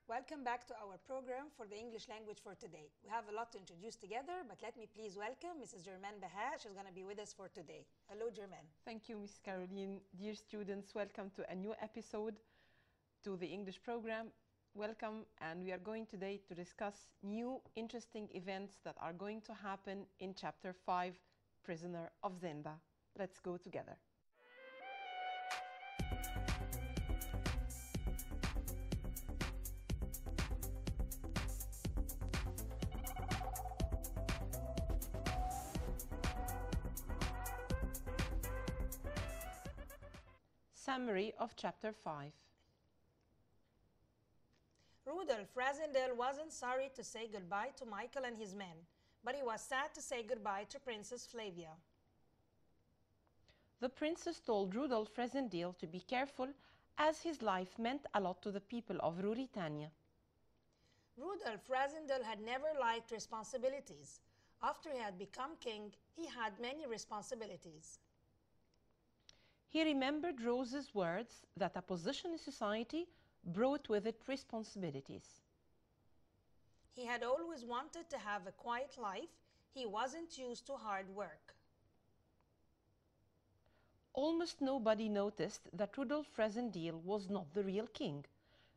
Welcome back to our program for the English language for today. We have a lot to introduce together, but let me please welcome Mrs. Jérmين Bهاء. She's going to be with us for today. Hello, Jérmين. Thank you, Miss Caroline. Dear students, welcome to a new episode to the English program. Welcome, and we are going today to discuss new interesting events that are going to happen in Chapter 5, Prisoner of Zenda. Let's go together. Summary of Chapter 5. Rudolph Rassendyll wasn't sorry to say goodbye to Michael and his men, but he was sad to say goodbye to Princess Flavia. The princess told Rudolph Rassendyll to be careful, as his life meant a lot to the people of Ruritania. Rudolph Rassendyll had never liked responsibilities. After he had become king, he had many responsibilities. He remembered Rose's words that a position in society brought with it responsibilities. He had always wanted to have a quiet life. He wasn't used to hard work. Almost nobody noticed that Rudolph Rassendyll was not the real king,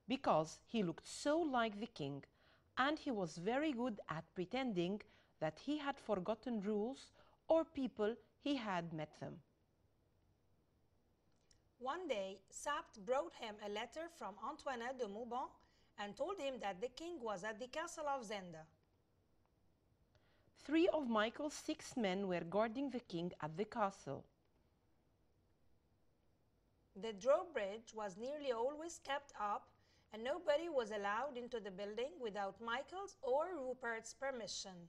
because he looked so like the king, and he was very good at pretending that he had forgotten rules or people he had met them. One day, Sapt brought him a letter from Antoinette de Maubon and told him that the king was at the castle of Zenda. 3 of Michael's 6 men were guarding the king at the castle. The drawbridge was nearly always kept up, and nobody was allowed into the building without Michael's or Rupert's permission.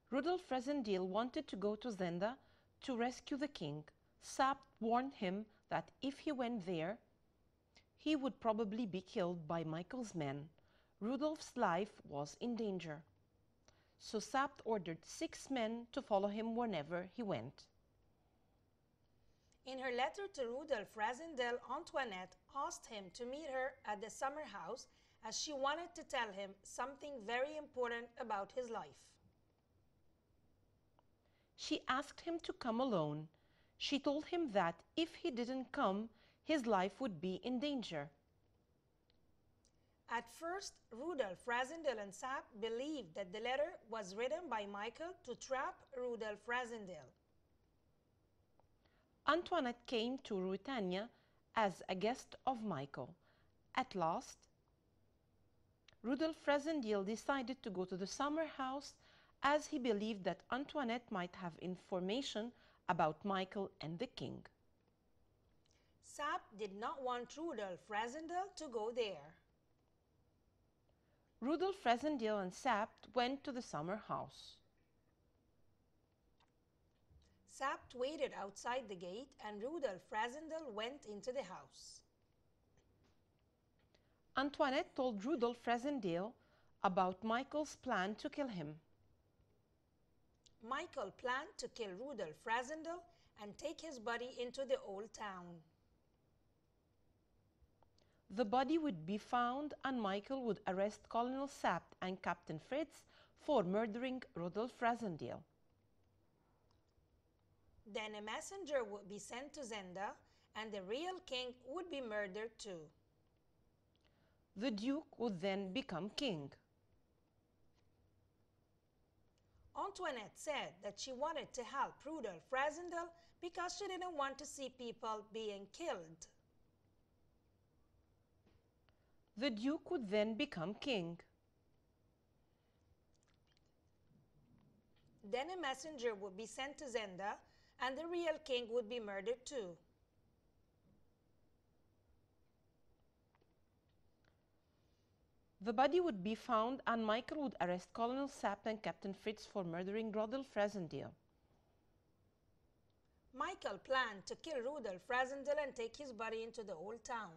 Rudolph Rassendyll wanted to go to Zenda to rescue the king. Sapt warned him that if he went there, he would probably be killed by Michael's men. Rudolph's life was in danger. So Sapt ordered 6 men to follow him whenever he went. In her letter to Rudolph Rassendyll, Antoinette asked him to meet her at the summer house as she wanted to tell him something very important about his life. She asked him to come alone. She told him that if he didn't come, his life would be in danger. At first, Rudolph Rassendyll and Sapt believed that the letter was written by Michael to trap Rudolph Rassendyll. Antoinette came to Ruritania as a guest of Michael. At last, Rudolph Rassendyll decided to go to the summer house as he believed that Antoinette might have information about Michael and the king. Sapt did not want Rudolph Rassendyll to go there. Rudolph Rassendyll and Sapt went to the summer house. Sapt waited outside the gate and Rudolph Rassendyll went into the house. Antoinette told Rudolph Rassendyll about Michael's plan to kill him. Michael planned to kill Rudolph Rassendyll and take his body into the old town. The body would be found and Michael would arrest Colonel Sapt and Captain Fritz for murdering Rudolph Rassendyll. Then a messenger would be sent to Zenda and the real king would be murdered too. The Duke would then become king. Antoinette said that she wanted to help Rudolph Rassendyll because she didn't want to see people being killed. The Duke would then become king. Then a messenger would be sent to Zenda and the real king would be murdered too. The body would be found and Michael would arrest Colonel Sapt and Captain Fritz for murdering Rudolph Rassendyll. Michael planned to kill Rudolph Rassendyll and take his body into the old town.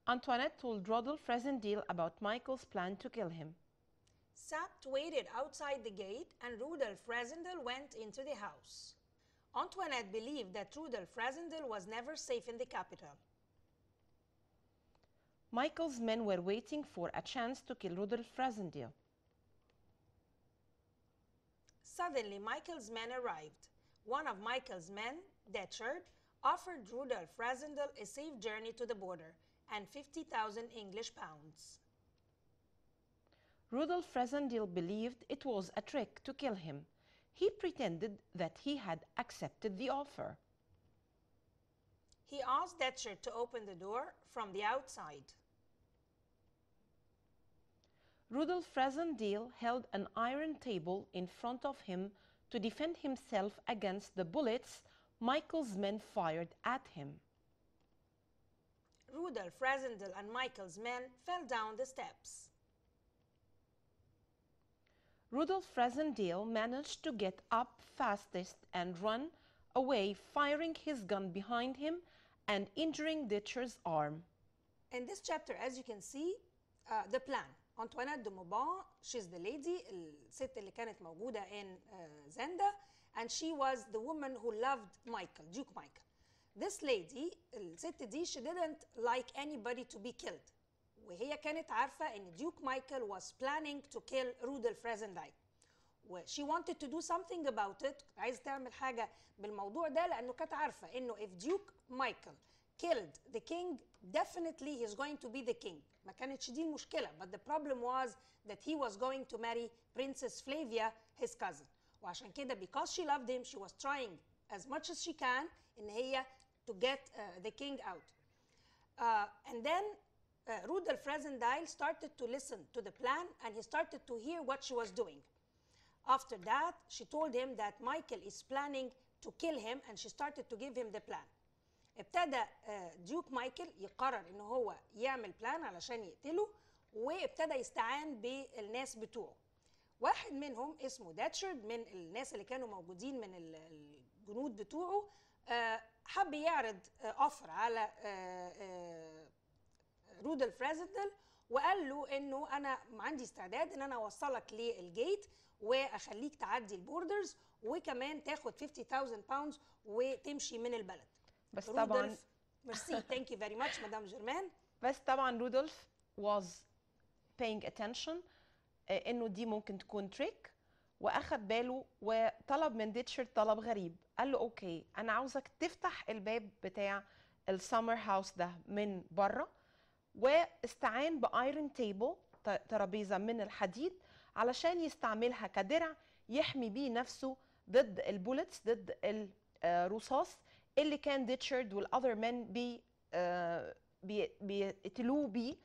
Antoinette told Rudolph Rassendyll about Michael's plan to kill him. Sapt waited outside the gate and Rudolph Rassendyll went into the house. Antoinette believed that Rudolph Rassendyll was never safe in the capital. Michael's men were waiting for a chance to kill Rudolph Rassendyll. Suddenly, Michael's men arrived. One of Michael's men, Detcherd, offered Rudolph Rassendyll a safe journey to the border and 50,000 English pounds. Rudolph Rassendyll believed it was a trick to kill him. He pretended that he had accepted the offer. He asked Detcherd to open the door from the outside. Rudolph Rassendyll held an iron table in front of him to defend himself against the bullets Michael's men fired at him. Rudolph Rassendyll and Michael's men fell down the steps. Rudolph Rassendyll managed to get up fastest and run away, firing his gun behind him and injuring Detcherd's arm. In this chapter, as you can see, the plan. Antoinette de Mauban, she's the lady, الست اللي كانت موجودة in Zenda, and she was the woman who loved Michael, Duke Michael. This lady, الست دي, she didn't like anybody to be killed. وهي كانت عارفة إن Duke Michael was planning to kill Rudolph Rassendyll. She wanted to do something about it. عايز تعمل حاجة بالموضوع ده لأنه كانت عارفة إنه if Duke Michael killed the king, definitely he's going to be the king. ما كانتش دي المشكلة. But the problem was that he was going to marry Princess Flavia, his cousin. وعشان كده because she loved him, she was trying as much as she can إن هي to get the king out. And then Rudolph Rassendyll started to listen to the plan and he started to hear what she was doing. After that, she told him that Michael is planning to kill him and she started to give him the plan. ابتدى ديوك مايكل يقرر ان هو يعمل بلان علشان يقتله وابتدى يستعان بالناس بتوعه. واحد منهم اسمه داتشرد من الناس اللي كانوا موجودين من الجنود بتوعه حب يعرض اوفر على رودولف راسندل وقال له انه انا عندي استعداد ان انا اوصلك للجيت واخليك تعدي البوردرز وكمان تاخد 50,000 باوندز وتمشي من البلد. بس طبعا ميرسي ثانك يو فيري ماتش مدام جيرمان. بس طبعا رودولف was paying attention انه دي ممكن تكون تريك واخد باله وطلب من ديتشر طلب غريب. قال له اوكي انا عاوزك تفتح الباب بتاع السمر هاوس ده من بره واستعان بايرون تيبل ترابيزه من الحديد علشان يستعملها كدرع يحمي بيه نفسه ضد البولتس ضد الرصاص اللي كان ديتشارد والاذر مان بيقتلوه بيه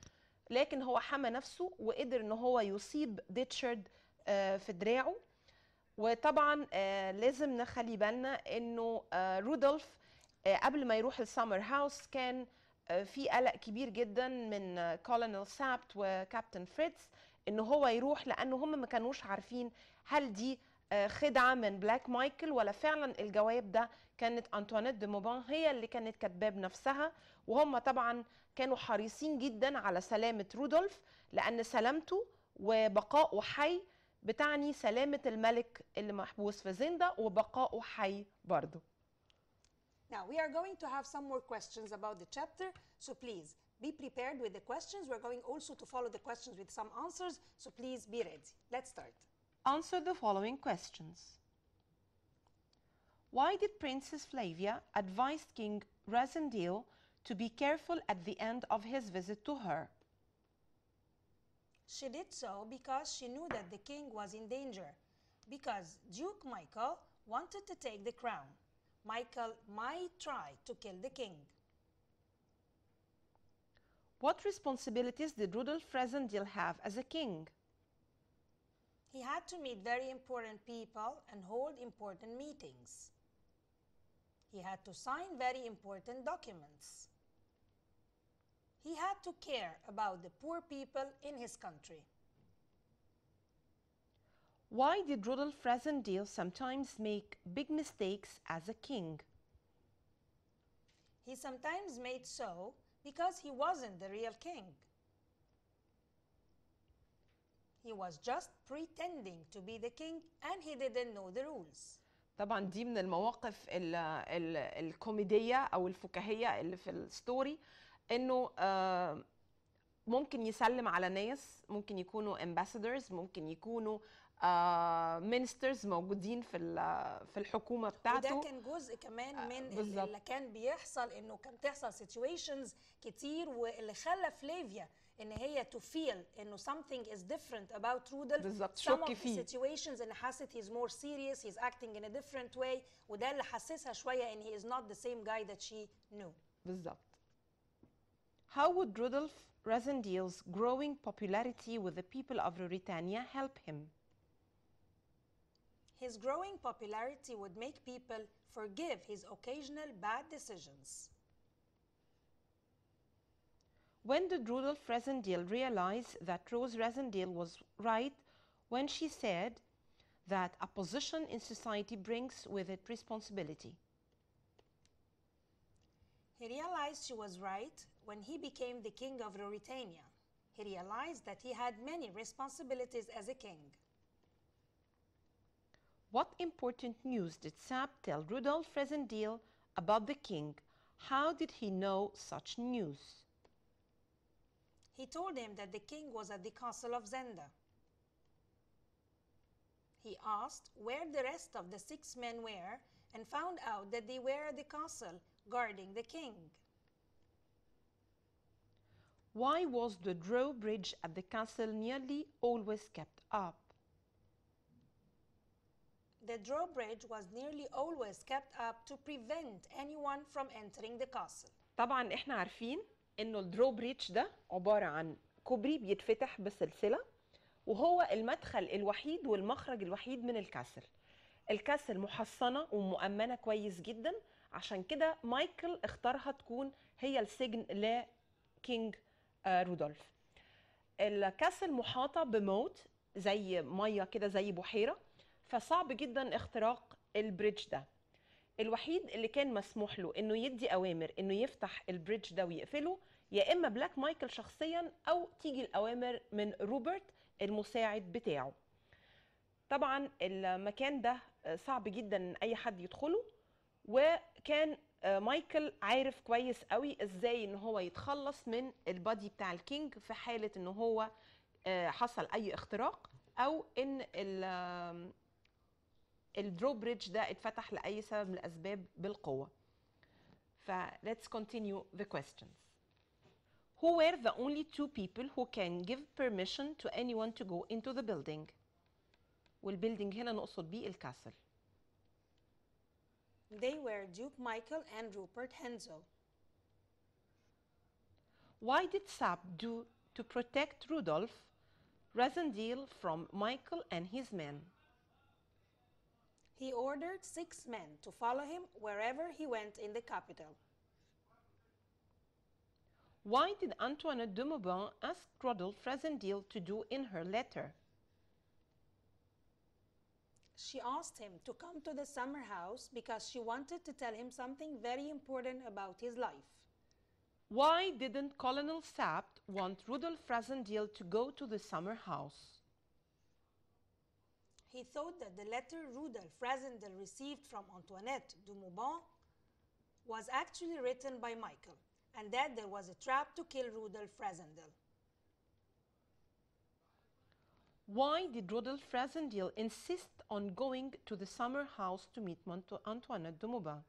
لكن هو حمى نفسه وقدر ان هو يصيب ديتشارد في دراعه. وطبعا لازم نخلي بالنا انه رودولف قبل ما يروح السمر هاوس كان في قلق كبير جدا من كولونيل سابت وكابتن فريتز ان هو يروح لانه هم ما كانوش عارفين هل دي خدعه من بلاك مايكل ولا فعلا الجواب ده كانت انطوانيت دي موبان هي اللي كانت كاتباه بنفسها. وهم طبعا كانوا حريصين جدا على سلامه رودولف لان سلامته وبقائه حي بتعني سلامه الملك اللي محبوس في زندا وبقائه حي برضه. Now we are going to have some more questions about the chapter, so please be prepared with the questions. We're going also to follow the questions with some answers, so please be ready. Let's start. Answer the following questions. Why did Princess Flavia advise King Rassendyll to be careful at the end of his visit to her? She did so because she knew that the king was in danger, because Duke Michael wanted to take the crown. Michael might try to kill the king. What responsibilities did Rudolph Rassendyll have as a king? He had to meet very important people and hold important meetings. He had to sign very important documents. He had to care about the poor people in his country. Why did Rudolph Rassendyll sometimes make big mistakes as a king? He sometimes made so because he wasn't the real king. He was just pretending to be the king and he didn't know the rules. طبعا دي من المواقف الكوميدية أو الفكاهية اللي في الستوري، إنه ممكن يسلم على ناس، ممكن يكونوا ambassadors، ممكن يكونوا ministers موجودين في الحكومة بتاعته. وده كان جزء كمان من بالظبط. اللي كان بيحصل، انه كان تحصل situations كتير، واللي خلى فلافيا ان هي to feel انه something is different about Rudolph. بالظبط، some شك of the فيه. situations ان حست he's more serious, he's acting in a different way، وده اللي حسسها شوية ان he is not the same guy that she knew. بالظبط. How would Rudolph Rassendyll's growing popularity with the people of Ruritania help him? His growing popularity would make people forgive his occasional bad decisions. When did Rudolph Rassendyll realize that Rose Rassendyll was right when she said that a position in society brings with it responsibility? He realized she was right when he became the king of Ruritania. He realized that he had many responsibilities as a king. What important news did Sab tell Rudolph Rassendyll about the king? How did he know such news? He told him that the king was at the castle of Zenda. He asked where the rest of the 6 men were and found out that they were at the castle guarding the king. Why was the drawbridge at the castle nearly always kept up? The drawbridge was nearly always kept up to prevent anyone from entering the castle. طبعا احنا عارفين انه الدروبريتش ده عبارة عن كوبري بيتفتح بسلسلة، وهو المدخل الوحيد والمخرج الوحيد من الكاسل. الكاسل محصنة ومؤمنة كويس جدا، عشان كده مايكل اختارها تكون هي السجن لكينج رودولف. الكاسل محاطة بموت زي مية كده، زي بحيرة، فصعب جدا اختراق البريدج ده. الوحيد اللي كان مسموح له انه يدي اوامر انه يفتح البريدج ده ويقفله يا اما بلاك مايكل شخصيا، او تيجي الاوامر من روبرت المساعد بتاعه. طبعا المكان ده صعب جدا ان اي حد يدخله، وكان مايكل عارف كويس قوي ازاي ان هو يتخلص من البادي بتاع الكينج في حالة ان هو حصل اي اختراق، او ان الدروبريدج ده اتفتح لأي سبب من الأسباب بالقوة. let's continue the questions. Who were the only 2 people who can give permission to anyone to go into the building? والbuilding هنا نقصد بيه الكاسل. They were Duke Michael and Rupert Hensel. Why did Sab do to protect Rudolph Rassendyll from Michael and his men? He ordered 6 men to follow him wherever he went in the capital. Why did Antoinette de Maubin ask Rudolph Rassendyll to do in her letter? She asked him to come to the summer house because she wanted to tell him something very important about his life. Why didn't Colonel Sapt want Rudolph Rassendyll to go to the summer house? He thought that the letter Rudolph Rassendyll received from Antoinette de Maubin was actually written by Michael, and that there was a trap to kill Rudolph Rassendyll. Why did Rudolph Rassendyll insist on going to the summer house to meet Antoinette de Maubin?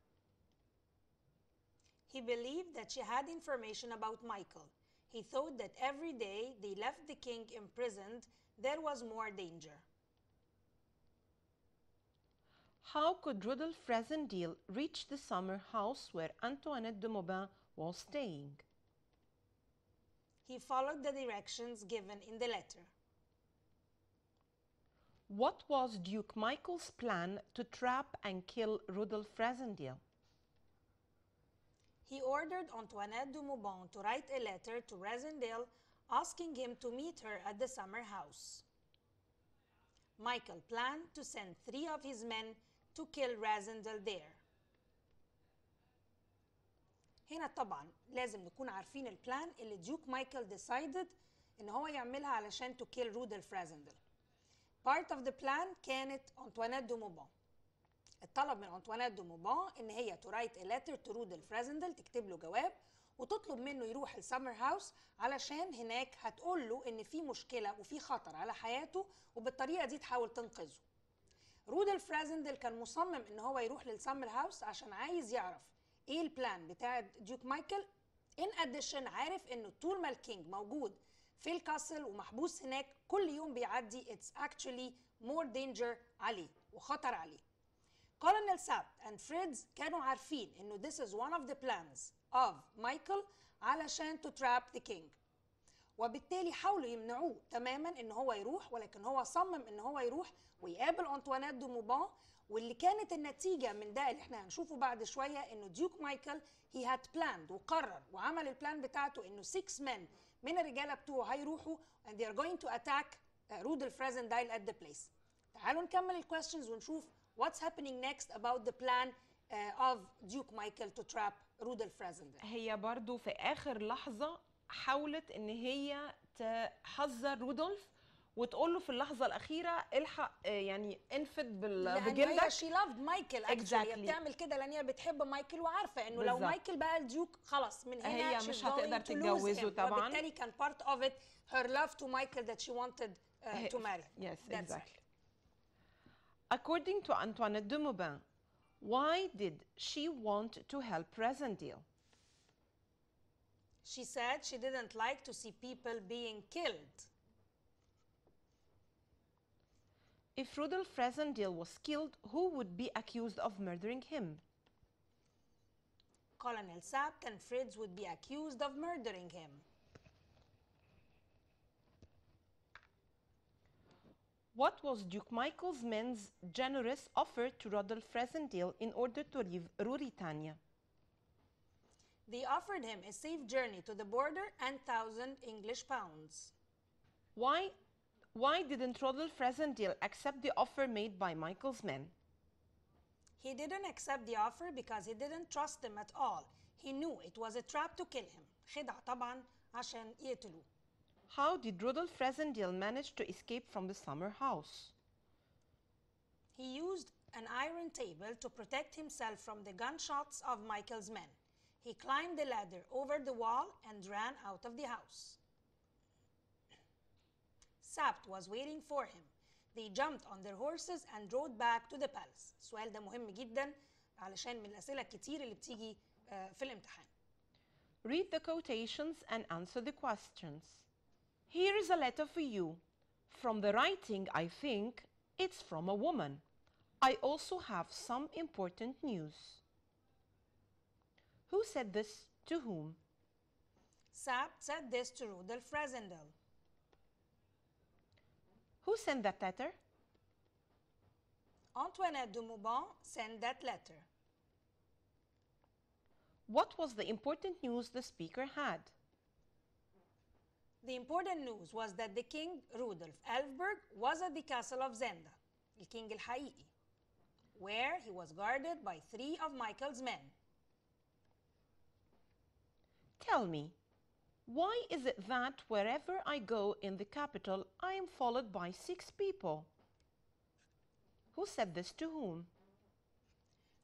He believed that she had information about Michael. He thought that every day they left the king imprisoned, there was more danger. How could Rudolph Rassendyll reach the summer house where Antoinette de Maubin was staying? He followed the directions given in the letter. What was Duke Michael's plan to trap and kill Rudolph Rassendyll? He ordered Antoinette de Maubin to write a letter to Rassendyll asking him to meet her at the summer house. Michael planned to send 3 of his men to kill Rassendyll there. هنا طبعا لازم نكون عارفين البلان اللي ديوك مايكل decided ان هو يعملها علشان to kill Rudolph Rassendyll. Part of the plan كانت Antoinette de Maubin. اتطلب من أنطوانيت دو موبان إن هي to write a letter to رودولف فريزندل، تكتب له جواب وتطلب منه يروح السمر هاوس علشان هناك هتقول له إن في مشكلة وفي خطر على حياته وبالطريقة دي تحاول تنقذه. رودولف فريزندل كان مصمم إن هو يروح للسمر هاوس عشان عايز يعرف إيه البلان بتاع ديوك مايكل. in addition عارف إنه طول ما الكينج موجود في الكاسل ومحبوس هناك كل يوم بيعدي it's actually more danger عليه وخطر عليه. كولونيل سابت and فريدز كانوا عارفين إنه this is one of the plans of مايكل علشان to trap the king، وبالتالي حاولوا يمنعوه تماما إن هو يروح، ولكن هو صمم إن هو يروح ويقابل أنطوانيت دو موبان. واللي كانت النتيجة من ده اللي احنا هنشوفه بعد شوية إنه ديوك مايكل he had planned وقرر وعمل البلان بتاعته إنه 6 men من الرجالة بتوعه هيروحوا and they are going to attack رودولف فريزندايل at the place. تعالوا نكمل الكويستشنز ونشوف what's happening next about the plan of Duke Michael to trap رودولف فريزندايل. هي برضو في آخر لحظة حاولت إن هي تحذر رودولف وتقول له في اللحظة الأخيرة الحق يعني انفد بجلدك. لأن هي she loved مايكل actually. Exactly. هي بتعمل كده لأن هي بتحب مايكل وعارفة إنه لو بالظبط. مايكل بقى الديوك خلاص من هنا هي she's مش going هتقدر to lose تتجوزه him. طبعاً. وبالتالي كان part of it her love to Michael that she wanted to marry. Yes, That's exactly. right. According to Antoinette de Maubin, why did she want to help Rezendil? She said she didn't like to see people being killed. If Rudolf Rezendil was killed, who would be accused of murdering him? Colonel Sapt and Fritz would be accused of murdering him. What was Duke Michael's men's generous offer to Rudolf Rezendil in order to leave Ruritania? They offered him a safe journey to the border and 1,000 English pounds. Why didn't Rudolf Rezendil accept the offer made by Michael's men? He didn't accept the offer because he didn't trust them at all. He knew it was a trap to kill him. خدعة طبعا عشان يقتلوه. How did Rudolf Rezendil manage to escape from the summer house? He used an iron table to protect himself from the gunshots of Michael's men. He climbed the ladder over the wall and ran out of the house. Sapt was waiting for him. They jumped on their horses and rode back to the palace. السؤال ده مهم جدا علشان من الأسئلة الكتير اللي بتيجي في الامتحان. Read the quotations and answer the questions. Here is a letter for you. From the writing, I think it's from a woman. I also have some important news. Who said this to whom? Sapt said this to Rudolf Rezendel. Who sent that letter? Antoinette de Maubin sent that letter. What was the important news the speaker had? The important news was that the king, Rudolf Elfberg, was at the castle of Zenda, الكينج الحقيقي, where he was guarded by 3 of Michael's men. Tell me, why is it that wherever I go in the capital, I am followed by 6 people? Who said this to whom?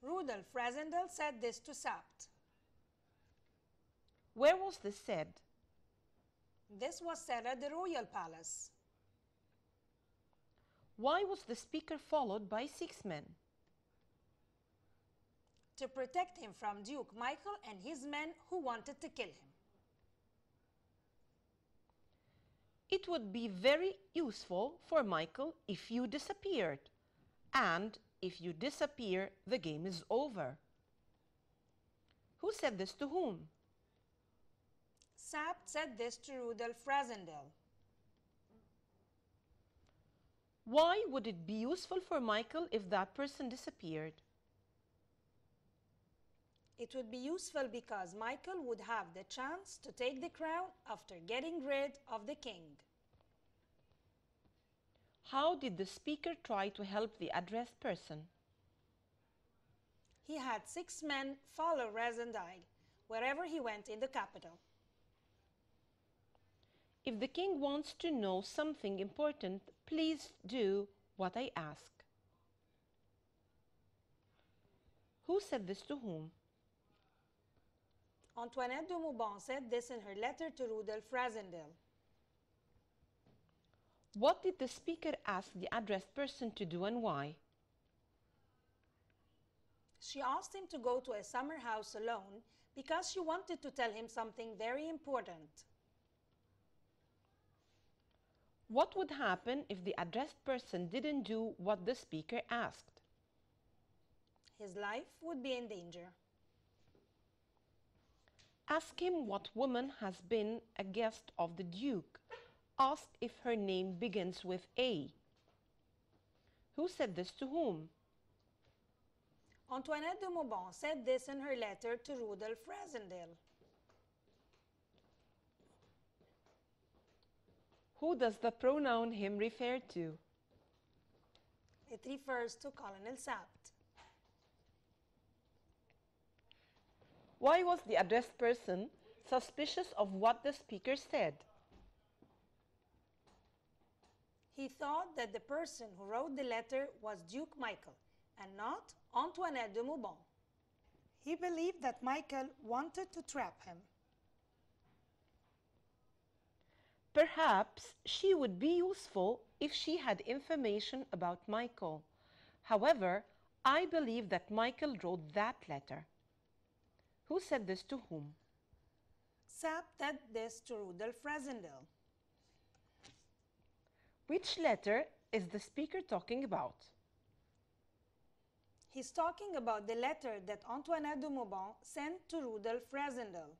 Rudolf Rezendel said this to Sapt. Where was this said? This was said at the royal palace. Why was the speaker followed by 6 men? To protect him from Duke Michael and his men who wanted to kill him. It would be very useful for Michael if you disappeared. And if you disappear, the game is over. Who said this to whom? Sapt said this to Rudolf Rezendel. Why would it be useful for Michael if that person disappeared? It would be useful because Michael would have the chance to take the crown after getting rid of the king. How did the speaker try to help the addressed person? He had 6 men follow Rezendile wherever he went in the capital. If the king wants to know something important, please do what I ask. Who said this to whom? Antoinette de Mauban said this in her letter to Rudolf Rassendyll. What did the speaker ask the addressed person to do and why? She asked him to go to a summer house alone because she wanted to tell him something very important. What would happen if the addressed person didn't do what the speaker asked? His life would be in danger. Ask him what woman has been a guest of the Duke. Ask if her name begins with A. Who said this to whom? Antoinette de Mauban said this in her letter to Rudolf Rassendyll. Who does the pronoun him refer to? It refers to Colonel Sapt. Why was the addressed person suspicious of what the speaker said? He thought that the person who wrote the letter was Duke Michael and not Antoinette de Mauban. He believed that Michael wanted to trap him. Perhaps she would be useful if she had information about Michael. However, I believe that Michael wrote that letter. Who said this to whom? Sapt said this to Rudolf Rassendyll. Which letter is the speaker talking about? He's talking about the letter that Antoinette de Mauban sent to Rudolf Rassendyll.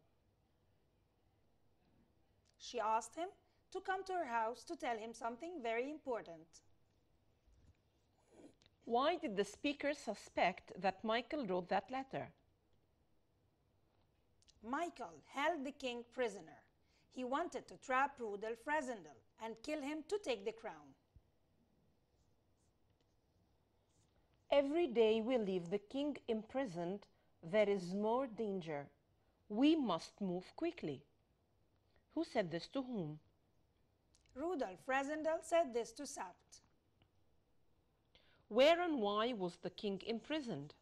She asked him to come to her house to tell him something very important. Why did the speaker suspect that Michael wrote that letter? Michael held the king prisoner. He wanted to trap Rudolf Rassendyll and kill him to take the crown. Every day we leave the king imprisoned, there is more danger. We must move quickly. Who said this to whom? Rudolf Rassendyll said this to Sapt. Where and why was the king imprisoned?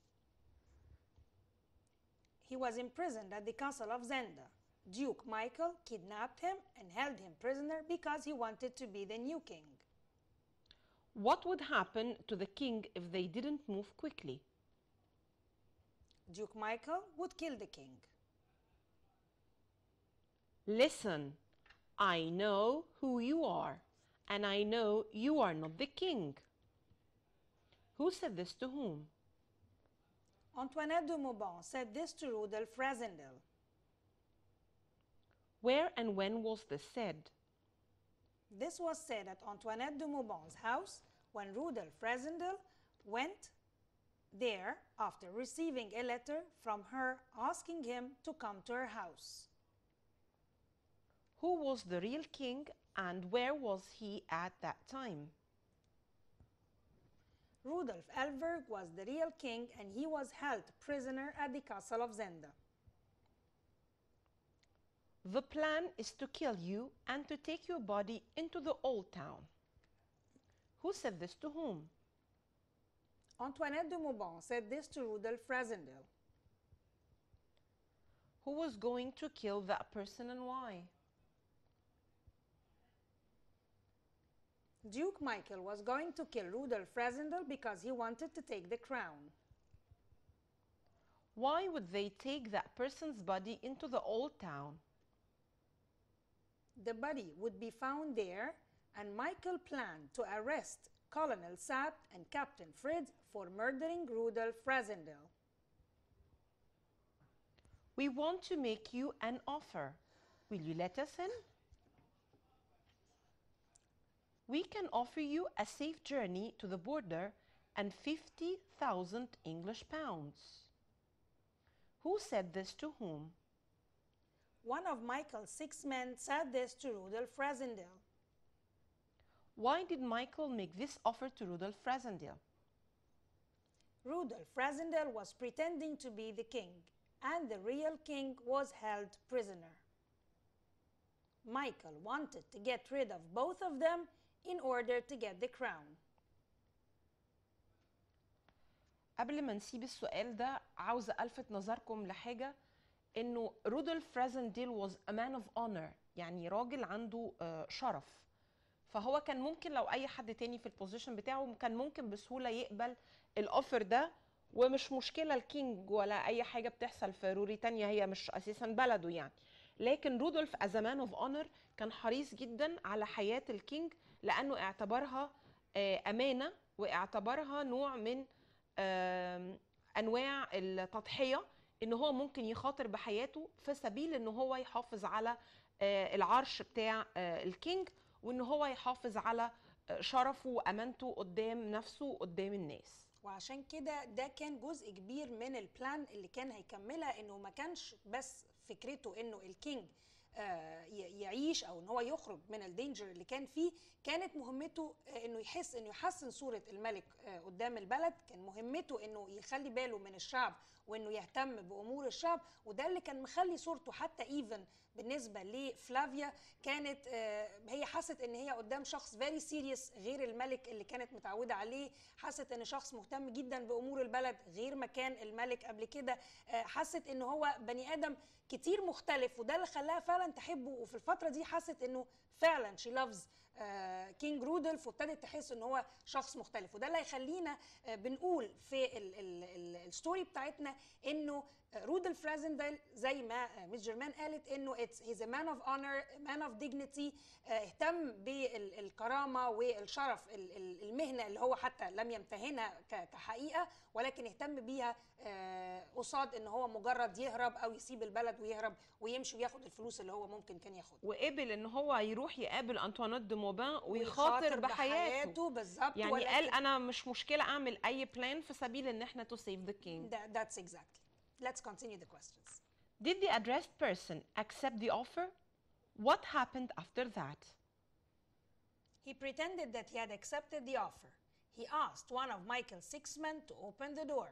He was imprisoned at the castle of Zenda. Duke Michael kidnapped him and held him prisoner because he wanted to be the new king. What would happen to the king if they didn't move quickly? Duke Michael would kill the king. Listen, I know who you are, and I know you are not the king. Who said this to whom? Antoinette de Mauban said this to Rudolf Rassendyll. Where and when was this said? This was said at Antoinette de Mauban's house when Rudolf Rassendyll went there after receiving a letter from her asking him to come to her house. Who was the real king and where was he at that time? Rudolf Elberg was the real king and he was held prisoner at the castle of Zenda. The plan is to kill you and to take your body into the old town. Who said this to whom? Antoinette de Mauban said this to Rudolf Rassendyll. Who was going to kill that person and why? Duke Michael was going to kill Rudolf Rassendyll because he wanted to take the crown. Why would they take that person's body into the old town? The body would be found there, and Michael planned to arrest Colonel Sapt and Captain Fritz for murdering Rudolf Rassendyll. We want to make you an offer. Will you let us in? We can offer you a safe journey to the border and 50,000 English pounds. Who said this to whom? One of Michael's 6 men said this to Rudolf Rassendyll. Why did Michael make this offer to Rudolf Rassendyll? Rudolf Rassendyll was pretending to be the king, and the real king was held prisoner. Michael wanted to get rid of both of them in order to get the crown. قبل ما نسيب السؤال ده عاوزة ألفت نظركم لحاجة، إنه رودولف رازنديل was a man of honor، يعني راجل عنده شرف. فهو كان ممكن لو أي حد تاني في البوزيشن بتاعه كان ممكن بسهولة يقبل الأوفر ده، ومش مشكلة الكينج ولا أي حاجة بتحصل في روريتانيا، هي مش أساسا بلده يعني. لكن رودولف as a man of honor كان حريص جدا على حياة الكينج، لأنه اعتبرها أمانة، واعتبرها نوع من أنواع التضحية، إن هو ممكن يخاطر بحياته في سبيل إن هو يحافظ على العرش بتاع الكينج، وإن هو يحافظ على شرفه وأمانته قدام نفسه وقدام الناس. وعشان كده ده كان جزء كبير من البلان اللي كان هيكملها، انه ما كانش بس فكرته انه الكينج يعيش او ان هو يخرج من الدينجر اللي كان فيه، كانت مهمته انه يحس انه يحسن صورة الملك قدام البلد، كان مهمته انه يخلي باله من الشعب وانه يهتم بامور الشعب. وده اللي كان مخلي صورته حتى ايفن بالنسبه لفلافيا كانت هي حست ان هي قدام شخص فيري سيريس غير الملك اللي كانت متعوده عليه، حست ان شخص مهتم جدا بامور البلد غير ما كان الملك قبل كده، حست ان هو بني ادم كتير مختلف، وده اللي خلاها فعلا تحبه. وفي الفتره دي حست انه فعلا شي لافز كينج رودولف، وابتدت تحس ان هو شخص مختلف. وده اللي هيخلينا بنقول في الستوري بتاعتنا انه رودولف رازنديل زي ما مس جيرمان قالت انه he's a man of honor, a man of dignity، اهتم بالكرامه والشرف، المهنه اللي هو حتى لم يمتهنها كحقيقه، ولكن اهتم بيها قصاد ان هو مجرد يهرب او يسيب البلد ويهرب ويمشي وياخد الفلوس اللي هو ممكن كان ياخدها. وقبل ان هو يروح يقابل انطوانيت دي موبان ويخاطر بحياته بالظبط، يعني قال انا مش مشكله اعمل اي بلان في سبيل ان احنا to save the king. That's exactly. Let's continue the questions. Did the addressed person accept the offer? What happened after that? He pretended that he had accepted the offer. He asked one of Michael's 6 men to open the door.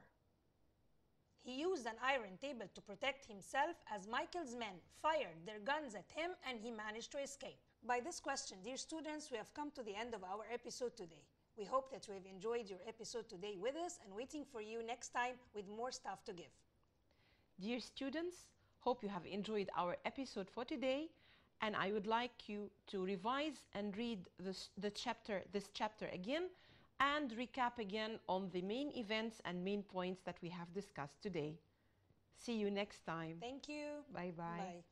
He used an iron table to protect himself as Michael's men fired their guns at him, and he managed to escape. By this question, dear students, we have come to the end of our episode today. We hope that you have enjoyed your episode today with us and waiting for you next time with more stuff to give. Dear students, hope you have enjoyed our episode for today, and I would like you to revise and read this chapter again and recap again on the main events and main points that we have discussed today. See you next time. Thank you. Bye-bye. Bye.